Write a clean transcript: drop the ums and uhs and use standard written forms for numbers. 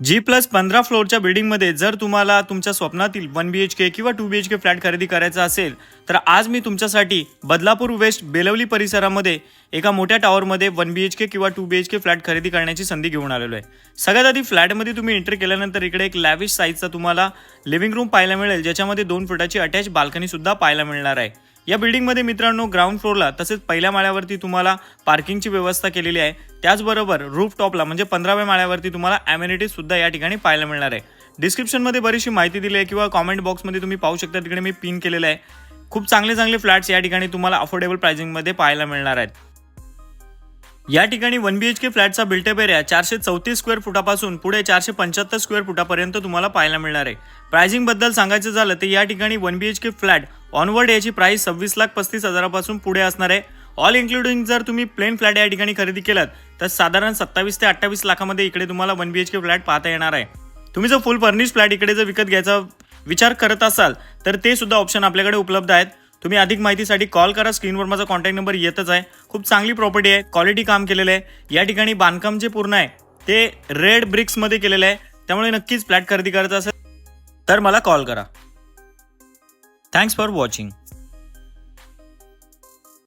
G+15 फ्लोअरच्या बिल्डिंगमध्ये जर तुम्हाला तुमच्या स्वप्नातील 1 BHK किंवा 2 BHK फ्लॅट खरेदी करायचा असेल तर आज मी तुमच्यासाठी बदलापूर वेस्ट बेलवली परिसरामध्ये एका मोठ्या टॉवरमध्ये 1 BHK किंवा 2 BHK फ्लॅट खरेदी करण्याची संधी घेऊन आलेलो आहे। सगळ्यात आधी फ्लॅटमध्ये तुम्ही एंट्री केल्यानंतर इकडे एक लॅविश साईजचा तुम्हाला लिव्हिंग रूम पाहायला मिळेल, ज्याच्यामध्ये 2 फुटाची अटॅच बाल्कनी सुद्धा पाहायला मिळणार आहे। या बिल्डिंगमध्ये मित्रांनो ग्राउंड फ्लोअरला तसेच पहिल्या माळ्यावरती तुम्हाला पार्किंगची व्यवस्था केलेली आहे। त्याचबरोबर रूफ टॉपला म्हणजे 15व्या माळ्यावरती तुम्हाला ॲमेनिटीज सुद्धा या ठिकाणी पाहायला मिळणार आहे। डिस्क्रिप्शनमध्ये बरीचशी माहिती दिली आहे किंवा कमेंट बॉक्समध्ये तुम्ही पाहू शकता, तिकडे मी पिन केलेलं आहे। खूप चांगले फ्लॅट्स या ठिकाणी तुम्हाला अफोर्डेबल प्राइसिंगमध्ये पाहायला मिळणार आहेत। या ठिकाणी 1 BHK फ्लॅटचा बिल्टअप एरिया 434 स्क्वेअर फुटापासून पुढे 475 स्क्वेअर फुटापर्यंत तुम्हाला पाहायला मिळणार आहे। प्राइसिंग बद्दल सांगायचं झालं तर या ठिकाणी 1 BHK फ्लॅट ऑनवर्ड याची प्राइस 26,35,000 पासून पुढे असणार आहे। ऑल इन्क्लुडिंग जर तुम्ही प्लेन फ्लॅट या ठिकाणी खरेदी केलात तर साधारण 27 ते 28 लाखामध्ये इकडे तुम्हाला 1 BHK फ्लॅट पाहता येणार आहे। तुम्ही जर फुल फर्निश्ड फ्लॅट इकडे जर विकत घ्यायचा विचार करत असाल तर ते सुद्धा ऑप्शन आपल्याकडे उपलब्ध आहेत। तुम्ही अधिक माहितीसाठी कॉल करा, स्क्रीनवर माझा कॉन्टॅक्ट नंबर येतच आहे। खूप चांगली प्रॉपर्टी आहे, क्वालिटी काम केलेलं आहे। या ठिकाणी बांधकाम जे पूर्ण आहे ते रेड ब्रिक्समध्ये केलेलं आहे, त्यामुळे नक्कीच फ्लॅट खरेदी करायचा असेल तर मला कॉल करा। Thanks for watching.